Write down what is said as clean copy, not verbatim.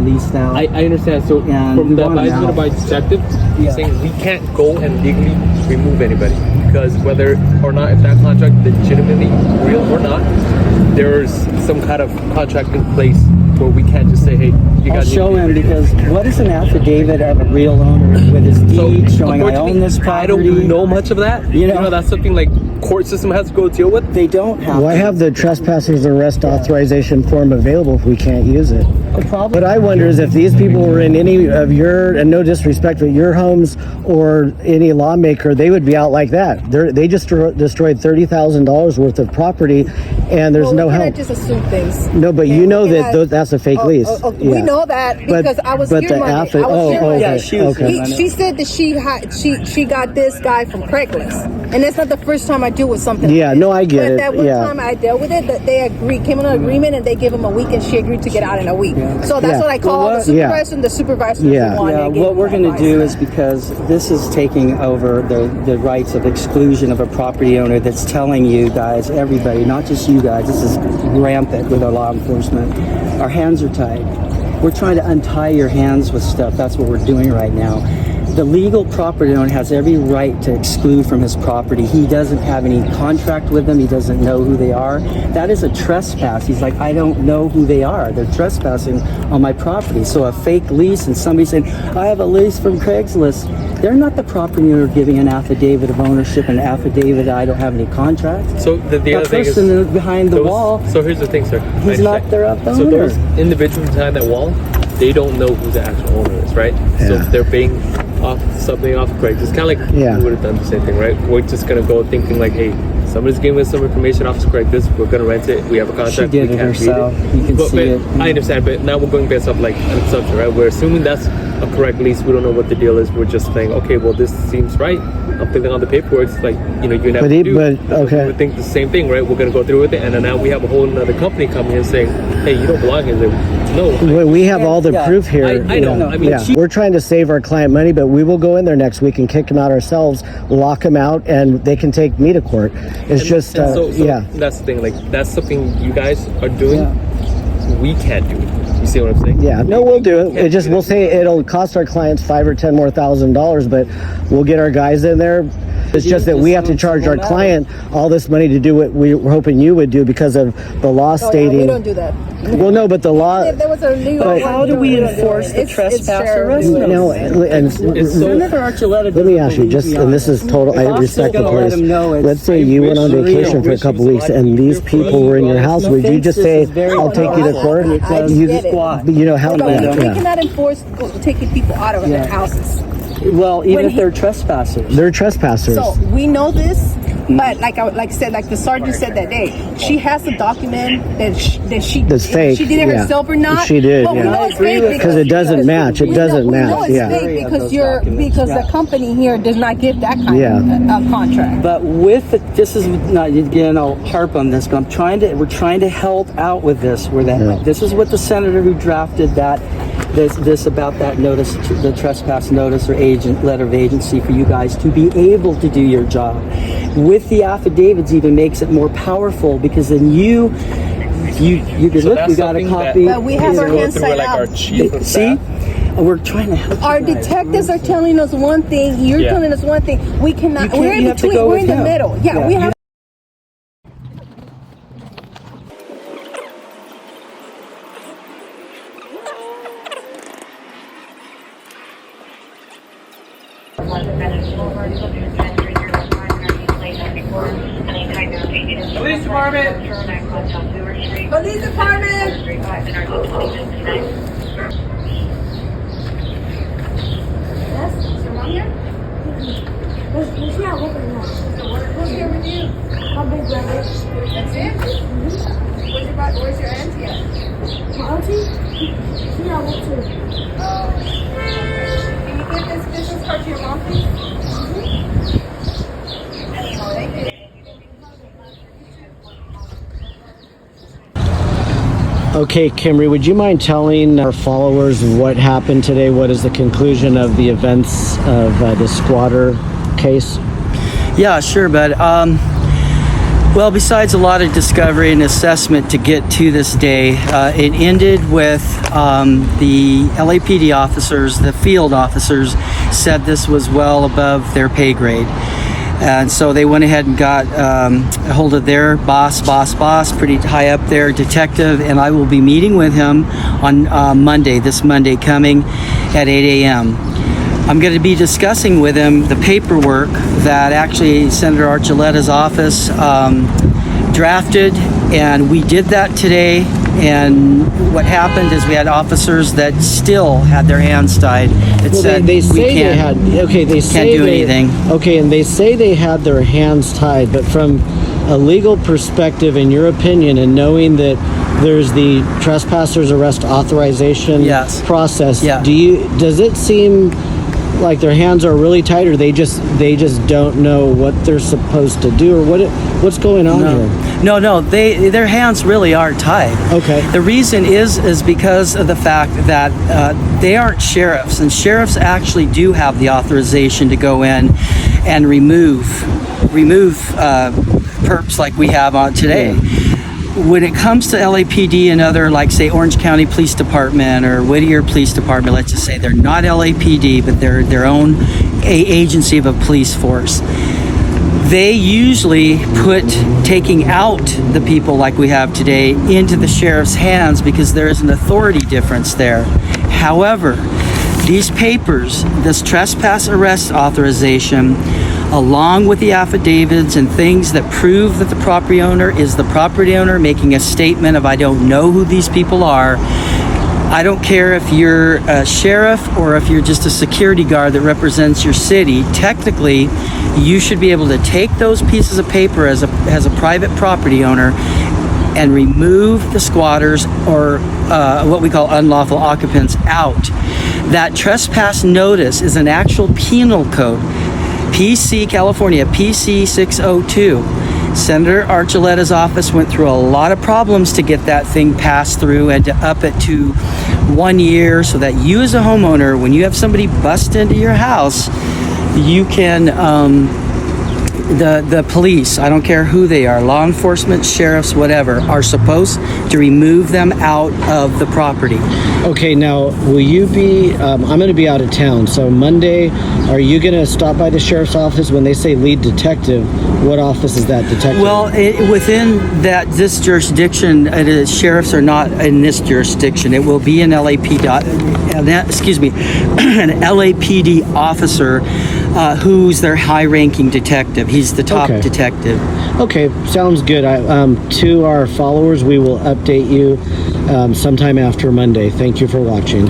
leased out. I understand. So And from we the want 'em advisement out. by detective, Yeah. he's saying we can't go and legally remove anybody because whether or not if that contract legitimately real or not, there's some kind of contract in place where we can't just say, hey, you I'll got show him, because what is an affidavit of a real owner with his deed showing I own this property? I don't know much of that. You know, that's something like court system has to go deal with. They don't have. Why have the trespassers arrest authorization form available if we can't use it? The problem. What I wonder is if these people were in any of your, and no disrespect, but your homes or any lawmaker, they would be out like that. They just destroyed $30,000 worth of property, and there's no help. Just assume things. No, but you know that that's a fake lease. We know that because I was here Monday. Yeah, she said that she got this guy from Craigslist, and that's not the first time I deal with something. Yeah, like no, I get it. That one time I dealt with it, that they came on an agreement, and they gave him a week, and she agreed to get out in a week. So that's what I call the supervisor, and the supervisor. What we're going to do is, because this is taking over the rights of exclusion of a property owner, that's telling you guys, everybody, not just you guys, this is rampant with our law enforcement. Our hands are tied. We're trying to untie your hands with stuff. That's what we're doing right now. The legal property owner has every right to exclude from his property. He doesn't have any contract with them. He doesn't know who they are. That is a trespass. He's like, I don't know who they are. They're trespassing on my property. So a fake lease and somebody saying, I have a lease from Craigslist. They're not the property owner giving an affidavit of ownership, an affidavit that I don't have any contract. So the other thing is, person behind the wall. So here's the thing, sir. He's not their owner. So those individuals behind that wall, they don't know who the actual owner is, right? Yeah. So if they're paying off something off Craigslist, it's kind of like we would have done the same thing, right? We're just gonna go thinking like, hey, somebody's giving us some information off Craigslist, we're gonna rent it, we have a contract, She did we it can't herself. read it. You can see it. I understand, but now we're going based off like an assumption, right? We're assuming that's a correct lease. We don't know what the deal is. We're just saying, okay, well, this seems right. I'm filling out the paperwork. It's like, you never do. Okay. We would think the same thing, right? We're going to go through with it. And then now we have a whole other company coming in saying, hey, you don't belong here. No. We have all the proof here. I know. I mean, we're trying to save our client money, but we will go in there next week and kick them out ourselves, lock them out, and they can take me to court. It's that's the thing. Like, that's something you guys are doing. Yeah. We can't do it. You see what I'm saying? Yeah, no, we'll do it. We'll say it'll cost our clients $5,000 or $10,000 more, but we'll get our guys in there. It's just that we have to charge our client all this money to do what we were hoping you would do because of the law stating. We don't do that. Well, no, but the law. If there was a legal. But how do we enforce the trespass arrest? No, and Senator Archuleta. let me ask you, and this is total. I respect the police. Let's say you went on vacation for a couple weeks, and these people were in your house. Would you just say, "I'll take you to court"? You know how? We cannot enforce taking people out of their houses. Well, even if they're trespassers. They're trespassers. So we know this, but like the sergeant said that day, she has a document that's fake. She did it herself or not. She did. But we know it's fake because it doesn't match. It doesn't match. We know it's fake because the company here does not give that kind of contract. But this is not, again, I'll harp on this, but we're trying to help out with this. This is what the senator who drafted this about that notice, the trespass notice or letter of agency for you guys to be able to do your job. With the affidavits even makes it more powerful because then you can look, we got a copy. But we have our hands tied out. See? We're trying to help. Our detectives are telling us one thing. You're telling us one thing. We cannot. We're in between. We're in the middle. Yeah, we have. Police department. Police department. Yes, is your mom here? She's not working now. Who's here with you? My big brother. That's it? Where's your auntie at? My auntie? She's not working. Can you give this business card to your mom, please? Thank you. Okay, Kimry, would you mind telling our followers what happened today? What is the conclusion of the events of the squatter case? Yeah, sure, but Well, besides a lot of discovery and assessment to get to this day, it ended with the LAPD officers, the field officers, said this was well above their pay grade. And so they went ahead and got a hold of their boss, pretty high up there, detective, and I will be meeting with him on this Monday coming at 8 a.m. I'm going to be discussing with him the paperwork that actually Senator Archuleta's office drafted, and we did that today. And what happened is we had officers that still had their hands tied. It said they say we can't, they say can't do they, anything. Okay, and they say they had their hands tied, but from a legal perspective, in your opinion, and knowing that there's the trespassers arrest authorization process, does it seem like their hands are really tight, or they just don't know what they're supposed to do, or what's going on here? No, their hands really are tied. Okay. The reason is because of the fact that they aren't sheriffs, and sheriffs actually do have the authorization to go in and remove perps like we have on today. When it comes to LAPD and other, like say Orange County Police Department or Whittier Police Department, let's just say they're not LAPD, but they're their own agency of a police force. They usually put taking out the people like we have today into the sheriff's hands because there is an authority difference there. However, these papers, this trespass arrest authorization, along with the affidavits and things that prove that the property owner is the property owner making a statement of I don't know who these people are. I don't care if you're a sheriff or if you're just a security guard that represents your city. Technically, you should be able to take those pieces of paper as a private property owner and remove the squatters or what we call unlawful occupants out. That trespass notice is an actual penal code. PC California, PC 602. Senator Archuleta's office went through a lot of problems to get that thing passed through and to up it to 1 year so that you as a homeowner, when you have somebody bust into your house, you can, the police, I don't care who they are, law enforcement, sheriffs, whatever, are supposed to remove them out of the property. Okay, now, will you be, I'm going to be out of town, so Monday, are you going to stop by the sheriff's office? When they say lead detective, what office is that detective? Well, within this jurisdiction, sheriffs are not in this jurisdiction. It will be an LAPD officer who's their high-ranking detective. He's the top detective. Okay, sounds good. To our followers, we will update you sometime after Monday. Thank you for watching.